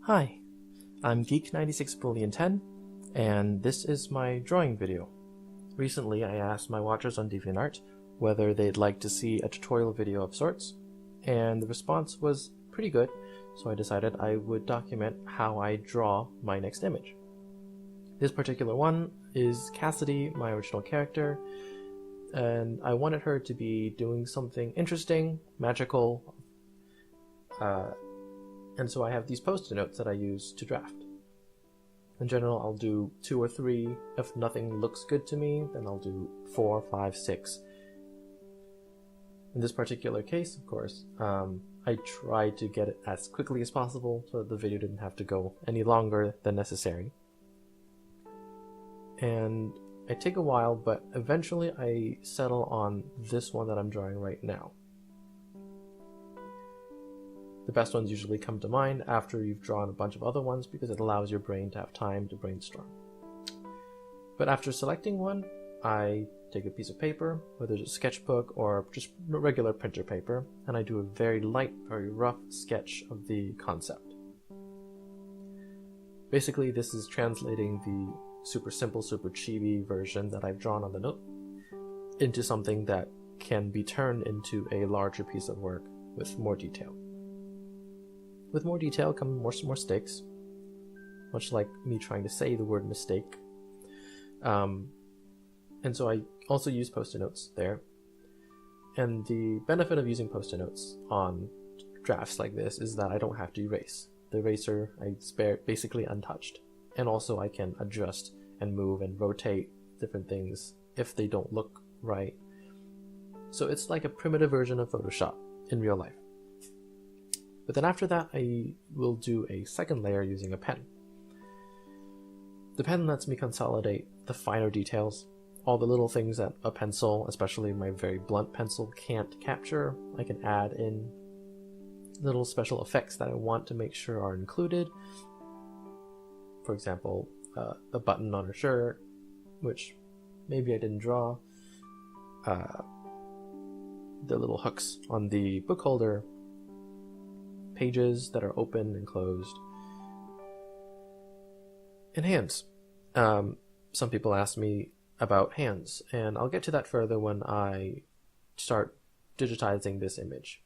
Hi, I'm Geek96Boolean10, and this is my drawing video. Recently I asked my watchers on DeviantArt whether they'd like to see a tutorial video of sorts, and the response was pretty good, so I decided I would document how I draw my next image. This particular one is Cassedie, my original character, and I wanted her to be doing something interesting, magical, and so I have these post-it notes that I use to draft. In general, I'll do 2 or 3. If nothing looks good to me, then I'll do 4, 5, 6. In this particular case, of course, I tried to get it as quickly as possible so that the video didn't have to go any longer than necessary. And it take a while, but eventually I settle on this one that I'm drawing right now. The best ones usually come to mind after you've drawn a bunch of other ones because it allows your brain to have time to brainstorm. But after selecting one, I take a piece of paper, whether it's a sketchbook or just regular printer paper, and I do a very light, very rough sketch of the concept. Basically, this is translating the super simple, super chibi version that I've drawn on the note into something that can be turned into a larger piece of work with more detail. With more detail come more mistakes, much like me trying to say the word mistake. And so I also use post-it notes there. And the benefit of using post-it notes on drafts like this is that I don't have to erase. The eraser I spare basically untouched. And also I can adjust and move and rotate different things if they don't look right. So it's like a primitive version of Photoshop in real life. But then after that, I will do a second layer using a pen. The pen lets me consolidate the finer details, all the little things that a pencil, especially my very blunt pencil, can't capture. I can add in little special effects that I want to make sure are included. For example, the button on her shirt, which maybe I didn't draw, the little hooks on the book holder, pages that are open and closed, and hands. Some people ask me about hands, and I'll get to that further when I start digitizing this image.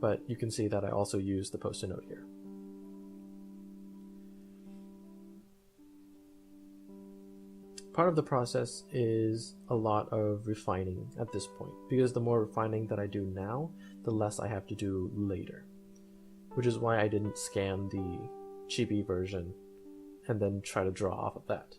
But you can see that I also use the post-it note here. Part of the process is a lot of refining at this point, because the more refining that I do now, the less I have to do later. Which is why I didn't scan the chibi version and then try to draw off of that.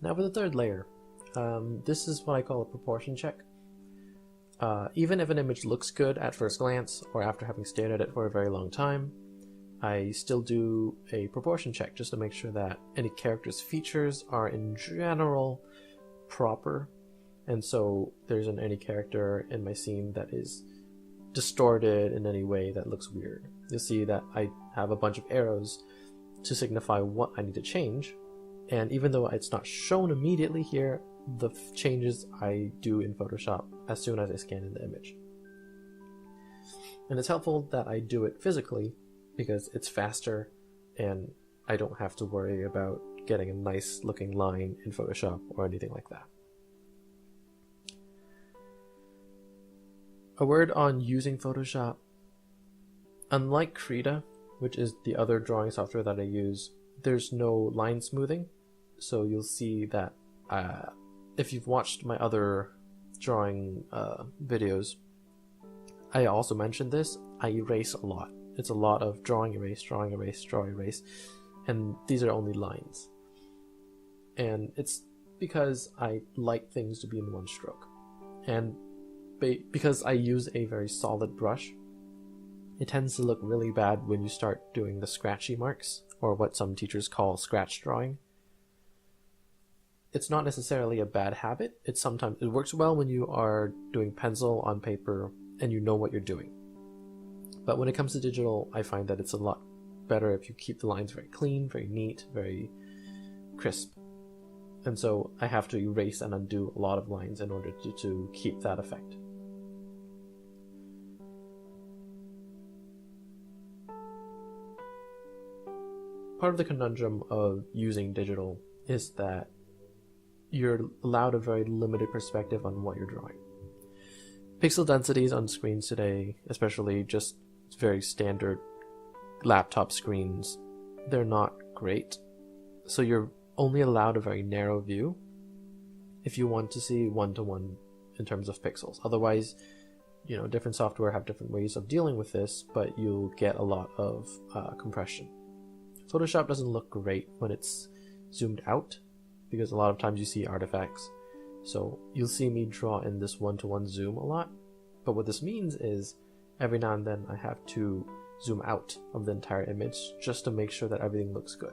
Now for the third layer, this is what I call a proportion check. Even if an image looks good at first glance or after having stared at it for a very long time, I still do a proportion check just to make sure that any character's features are in general proper, and so there isn't any character in my scene that is distorted in any way that looks weird. You'll see that I have a bunch of arrows to signify what I need to change, and even though it's not shown immediately here, the changes I do in Photoshop as soon as I scan in the image. And it's helpful that I do it physically because it's faster and I don't have to worry about getting a nice looking line in Photoshop or anything like that. A word on using Photoshop. Unlike Krita, which is the other drawing software that I use, there's no line smoothing, so you'll see that if you've watched my other drawing videos, I also mentioned this, I erase a lot. It's a lot of drawing, erase, draw, erase, and these are only lines. And it's because I like things to be in one stroke. And because I use a very solid brush, it tends to look really bad when you start doing the scratchy marks, or what some teachers call scratch drawing. It's not necessarily a bad habit. It works well when you are doing pencil on paper and you know what you're doing. But when it comes to digital, I find that it's a lot better if you keep the lines very clean, very neat, very crisp. And so I have to erase and undo a lot of lines in order to keep that effect. Part of the conundrum of using digital is that you're allowed a very limited perspective on what you're drawing. Pixel densities on screens today, especially just very standard laptop screens, they're not great. So you're only allowed a very narrow view if you want to see one-to-one in terms of pixels. Otherwise, different software have different ways of dealing with this, but you'll get a lot of compression. Photoshop doesn't look great when it's zoomed out because a lot of times you see artifacts. So you'll see me draw in this one-to-one zoom a lot. But what this means is every now and then I have to zoom out of the entire image just to make sure that everything looks good.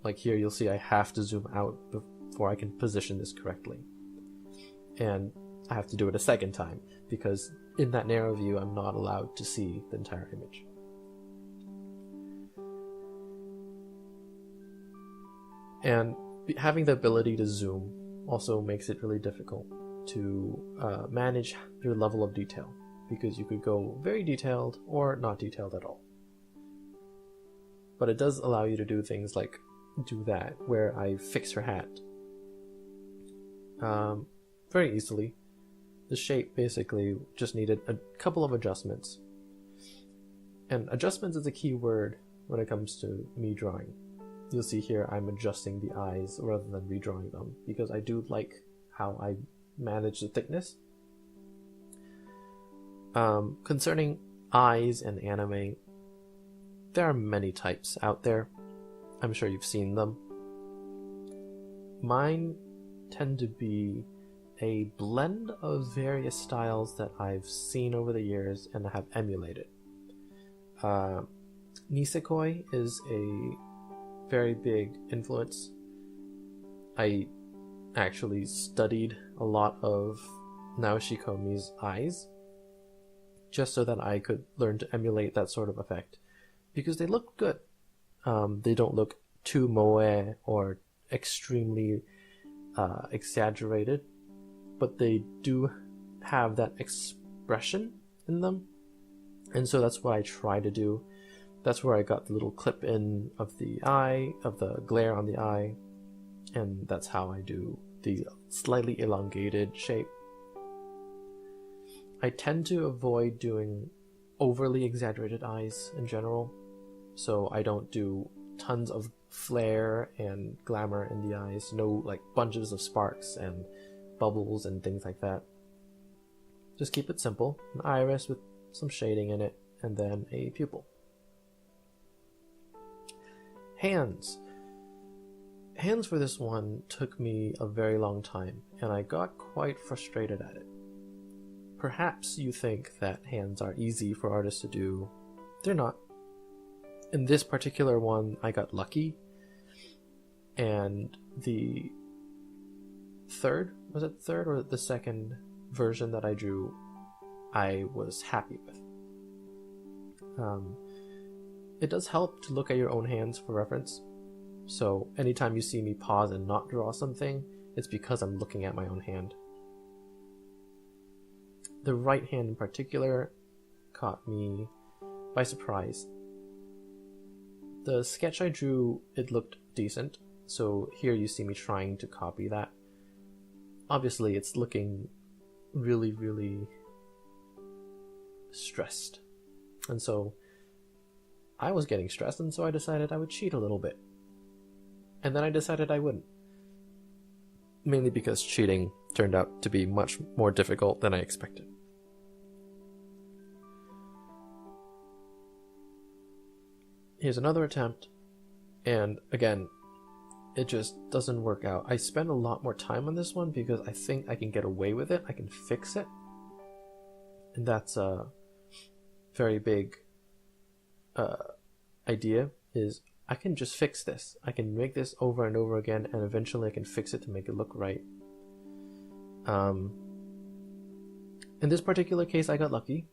Like here you'll see I have to zoom out before I can position this correctly. And I have to do it a second time because in that narrow view I'm not allowed to see the entire image. And having the ability to zoom also makes it really difficult to manage your level of detail, because you could go very detailed or not detailed at all. But it does allow you to do things like do that, where I fix her hat very easily. The shape basically just needed a couple of adjustments. And adjustments is a key word when it comes to me drawing. You'll see here I'm adjusting the eyes rather than redrawing them because I do like how I manage the thickness. Concerning eyes and anime, there are many types out there. I'm sure you've seen them. Mine tend to be a blend of various styles that I've seen over the years and have emulated. Nisekoi is a very big influence. I actually studied a lot of Naoshi Komi's eyes just so that I could learn to emulate that sort of effect because they look good. They don't look too moe or extremely exaggerated, but they do have that expression in them, and so that's what I try to do. That's where I got the little clip in of the eye, of the glare on the eye, and that's how I do the slightly elongated shape. I tend to avoid doing overly exaggerated eyes in general, so I don't do tons of flair and glamour in the eyes, no like bunches of sparks and bubbles and things like that. Just keep it simple, an iris with some shading in it, and then a pupil. Hands for this one took me a very long time, and I got quite frustrated at it. Perhaps you think that hands are easy for artists to do. They're not. In this particular one, I got lucky, and the third or the second version that I drew, I was happy with. It does help to look at your own hands for reference. So anytime you see me pause and not draw something, it's because I'm looking at my own hand. The right hand in particular caught me by surprise. The sketch I drew, it looked decent, so here you see me trying to copy that. Obviously it's looking really, really stressed. And so I was getting stressed, and so I decided I would cheat a little bit. And then I decided I wouldn't. Mainly because cheating turned out to be much more difficult than I expected. Here's another attempt, and again, it just doesn't work out. I spend a lot more time on this one because I think I can get away with it, I can fix it. And that's a very big idea, is I can just fix this. I can make this over and over again, and eventually I can fix it to make it look right. In this particular case, I got lucky.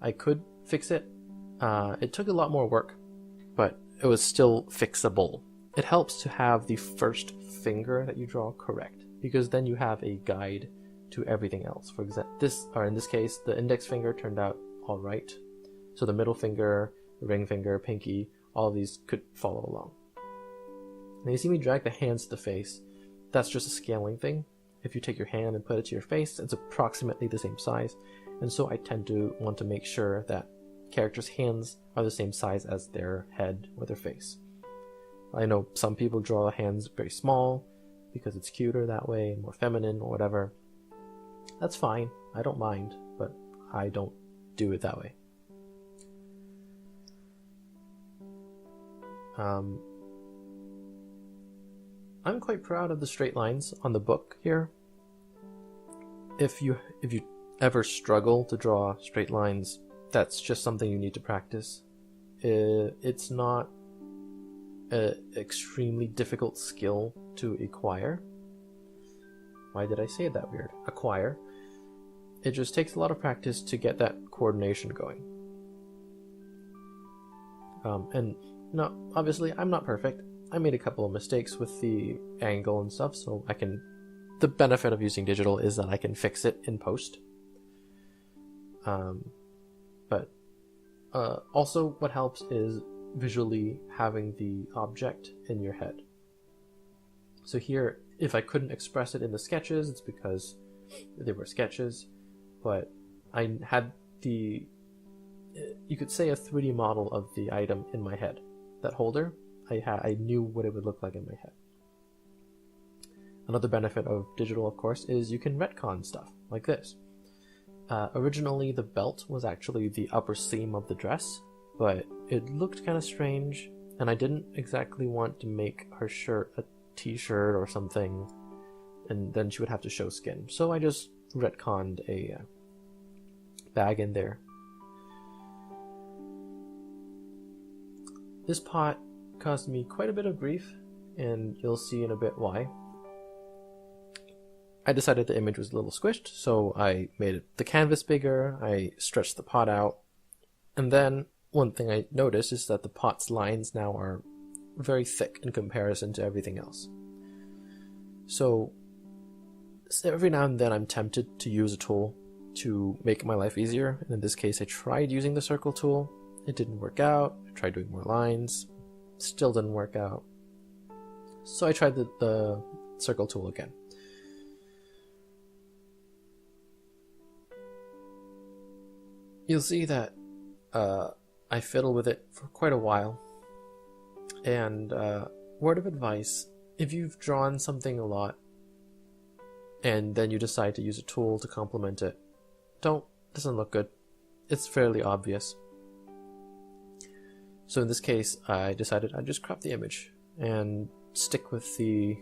I could fix it. It took a lot more work, but it was still fixable. It helps to have the first finger that you draw correct, because then you have a guide to everything else. For example, in this case, the index finger turned out all right. So the middle finger, the ring finger, pinky, all of these could follow along. Now you see me drag the hands to the face. That's just a scaling thing. If you take your hand and put it to your face, it's approximately the same size. And so I tend to want to make sure that characters' hands are the same size as their head or their face. I know some people draw hands very small because it's cuter that way, more feminine or whatever. That's fine, I don't mind, but I don't do it that way. I'm quite proud of the straight lines on the book here. If you ever struggle to draw straight lines, that's just something you need to practice. It's not an extremely difficult skill to acquire. Why did I say that weird? Acquire. It just takes a lot of practice to get that coordination going. And no, obviously I'm not perfect. I made a couple of mistakes with the angle and stuff, so the benefit of using digital is that I can fix it in post. But also what helps is visually having the object in your head. So here, if I couldn't express it in the sketches, it's because they were sketches, but I had you could say a 3D model of the item in my head. That holder, I knew what it would look like in my head. Another benefit of digital, of course, is you can retcon stuff, like this. Originally, the belt was actually the upper seam of the dress, but it looked kind of strange, and I didn't exactly want to make her shirt a t-shirt or something, and then she would have to show skin. So I just retconned a bag in there. This pot caused me quite a bit of grief, and you'll see in a bit why. I decided the image was a little squished, so I made the canvas bigger, I stretched the pot out, and then one thing I noticed is that the pot's lines now are very thick in comparison to everything else. So every now and then I'm tempted to use a tool to make my life easier, and in this case I tried using the circle tool. It didn't work out. I tried doing more lines, still didn't work out. So I tried the circle tool again. You'll see that I fiddle with it for quite a while. And word of advice, if you've drawn something a lot and then you decide to use a tool to complement it, doesn't look good. It's fairly obvious. So in this case, I decided I'd just crop the image and stick with the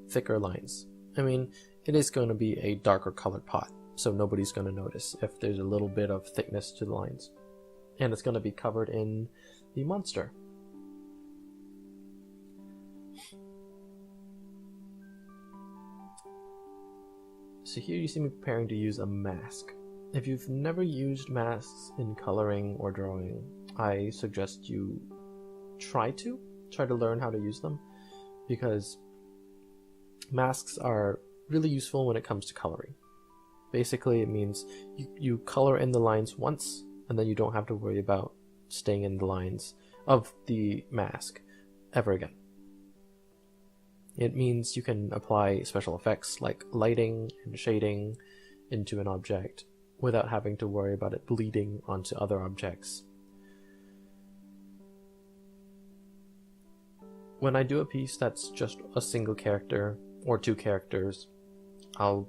thicker lines. I mean, it is going to be a darker colored pot, so nobody's going to notice if there's a little bit of thickness to the lines. And it's going to be covered in the monster. So here you see me preparing to use a mask. If you've never used masks in coloring or drawing, I suggest you try to learn how to use them, because masks are really useful when it comes to coloring. Basically, it means you color in the lines once, and then you don't have to worry about staying in the lines of the mask ever again. It means you can apply special effects like lighting and shading into an object without having to worry about it bleeding onto other objects. When I do a piece that's just a single character or two characters, I'll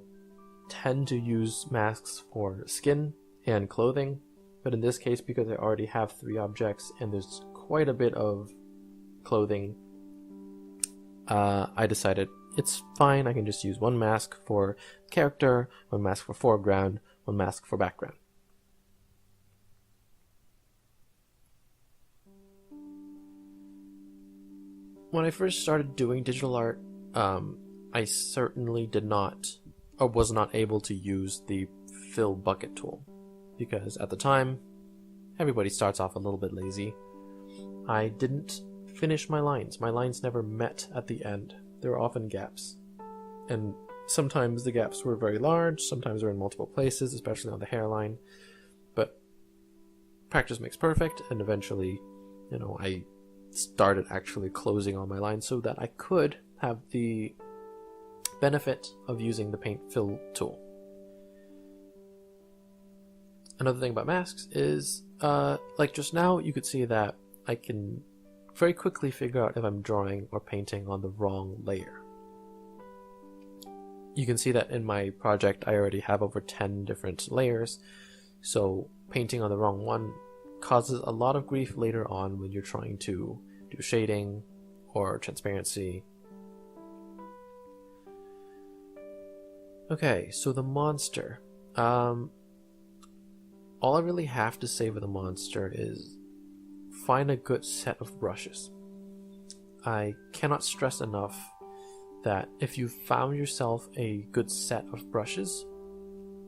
tend to use masks for skin and clothing, but in this case, because I already have 3 objects and there's quite a bit of clothing, I decided it's fine, I can just use one mask for character, one mask for foreground, one mask for background. When I first started doing digital art, I certainly did not, or was not able to use the fill bucket tool, because at the time everybody starts off a little bit lazy. I didn't finish my lines. My lines never met at the end. There were often gaps. And sometimes the gaps were very large, sometimes they're in multiple places, especially on the hairline. But practice makes perfect, and eventually, I started actually closing all my lines so that I could have the benefit of using the paint fill tool. Another thing about masks is, like just now, you could see that I can very quickly figure out if I'm drawing or painting on the wrong layer. You can see that in my project I already have over 10 different layers, so painting on the wrong one causes a lot of grief later on when you're trying to do shading or transparency. Okay, so the monster. All I really have to say with the monster is find a good set of brushes. I cannot stress enough that if you found yourself a good set of brushes,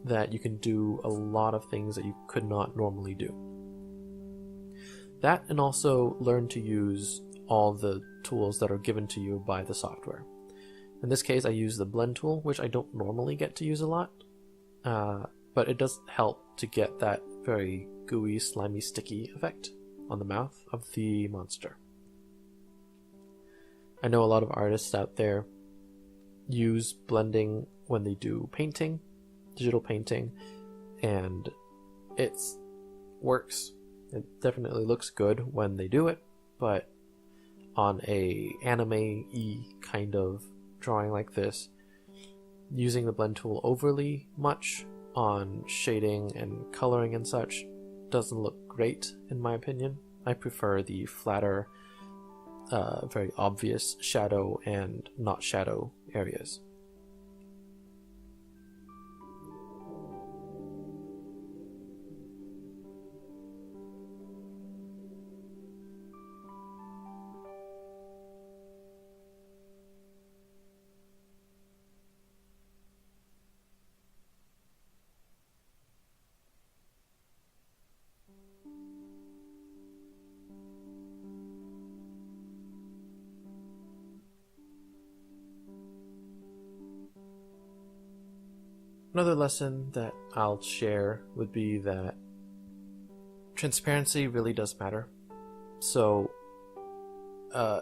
that you can do a lot of things that you could not normally do. That, and also learn to use all the tools that are given to you by the software. In this case, I use the blend tool, which I don't normally get to use a lot, but it does help to get that very gooey, slimy, sticky effect on the mouth of the monster. I know a lot of artists out there use blending when they do painting, digital painting, and it works. It definitely looks good when they do it, but on a anime-y kind of drawing like this, using the blend tool overly much on shading and coloring and such doesn't look great in my opinion. I prefer the flatter, very obvious shadow and not shadow areas. Another lesson that I'll share would be that transparency really does matter. So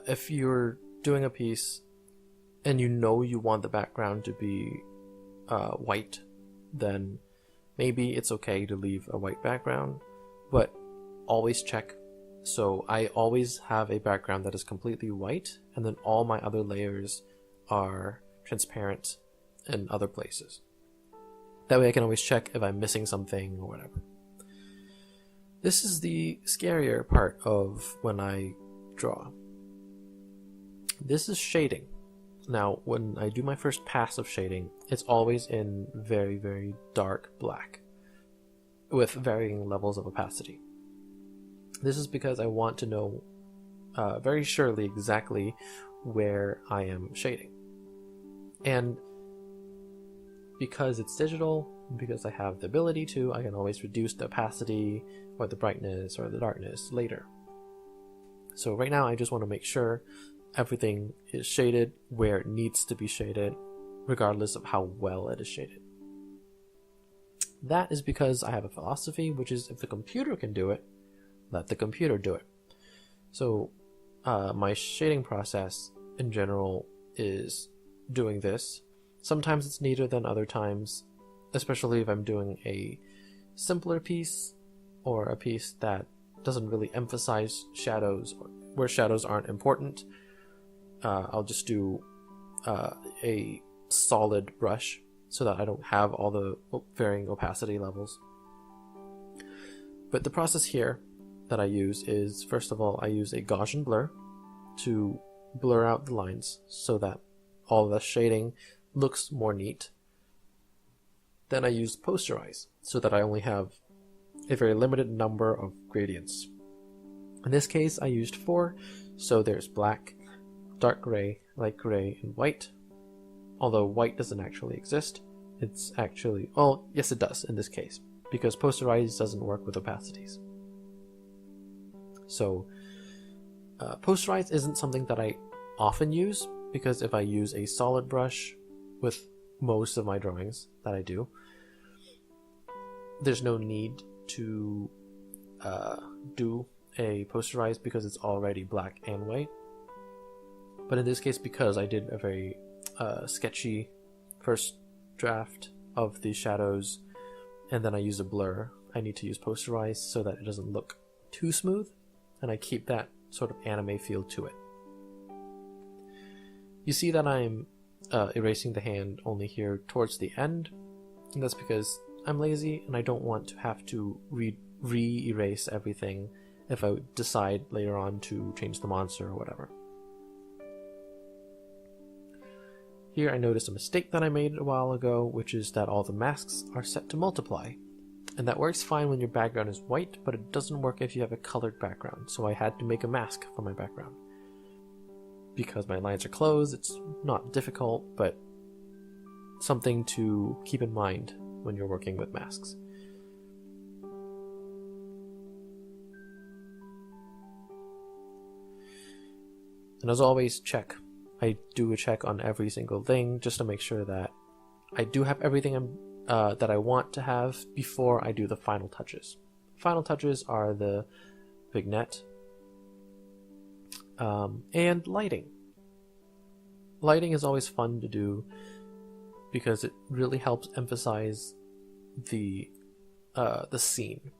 if you're doing a piece and you know you want the background to be white, then maybe it's okay to leave a white background, but always check. So I always have a background that is completely white, and then all my other layers are transparent in other places. That way I can always check if I'm missing something or whatever. This is the scarier part of when I draw. This is shading. Now, when I do my first pass of shading, it's always in very, very dark black with varying levels of opacity. This is because I want to know very surely exactly where I am shading. And because it's digital, because I have the ability to, I can always reduce the opacity or the brightness or the darkness later. So right now I just want to make sure everything is shaded where it needs to be shaded, regardless of how well it is shaded. That is because I have a philosophy, which is if the computer can do it, let the computer do it. So my shading process in general is doing this. Sometimes it's neater than other times, especially if I'm doing a simpler piece or a piece that doesn't really emphasize shadows or where shadows aren't important. I'll just do a solid brush so that I don't have all the varying opacity levels. But the process here that I use is, first of all, I use a Gaussian blur to blur out the lines so that all the shading looks more neat. Then I use posterize so that I only have a very limited number of gradients. In this case I used 4, so there's black, dark gray, light gray, and white. Although white doesn't actually exist, it's actually, oh yes it does in this case, because posterize doesn't work with opacities. So posterize isn't something that I often use, because if I use a solid brush with most of my drawings that I do, there's no need to do a posterize because it's already black and white. But in this case, because I did a very sketchy first draft of the shadows and then I use a blur, I need to use posterize so that it doesn't look too smooth, and I keep that sort of anime feel to it. You see that I'm erasing the hand only here towards the end, and that's because I'm lazy and I don't want to have to re-erase everything if I decide later on to change the monster or whatever. Here I noticed a mistake that I made a while ago, which is that all the masks are set to multiply. And that works fine when your background is white, but it doesn't work if you have a colored background, so I had to make a mask for my background. Because my lines are closed, it's not difficult, but something to keep in mind when you're working with masks. And as always, check. I do a check on every single thing just to make sure that I do have everything that I want to have before I do the final touches. Final touches are the vignette and lighting. Lighting is always fun to do because it really helps emphasize the scene.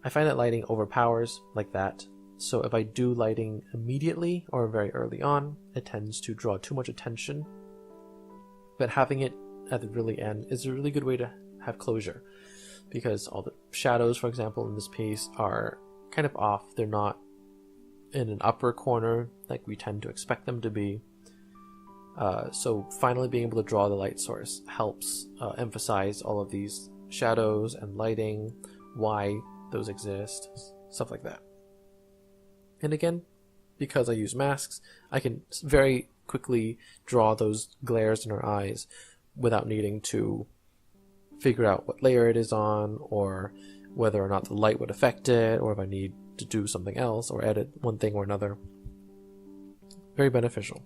I find that lighting overpowers like that. So if I do lighting immediately or very early on, it tends to draw too much attention. But having it at the really end is a really good way to have closure, because all the shadows, for example, in this piece are kind of off. They're not in an upper corner like we tend to expect them to be. So finally being able to draw the light source helps emphasize all of these shadows and lighting, why those exist, stuff like that. And again, because I use masks, I can very quickly draw those glares in her eyes without needing to figure out what layer it is on, or whether or not the light would affect it, or if I need to do something else or edit one thing or another. Very beneficial.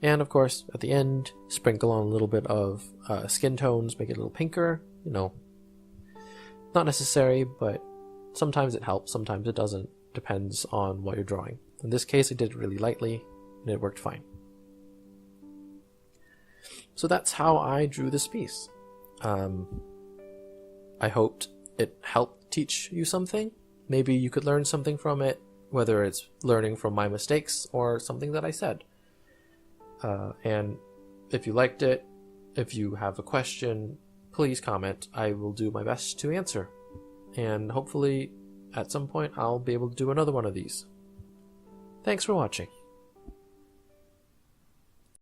And of course, at the end, sprinkle on a little bit of skin tones, make it a little pinker. You know, not necessary, but sometimes it helps, sometimes it doesn't. Depends on what you're drawing. In this case, I did it really lightly, and it worked fine. So that's how I drew this piece. I hoped it helped teach you something. Maybe you could learn something from it, whether it's learning from my mistakes or something that I said. And if you liked it, if you have a question, please comment. I will do my best to answer. And hopefully, at some point, I'll be able to do another one of these. Thanks for watching.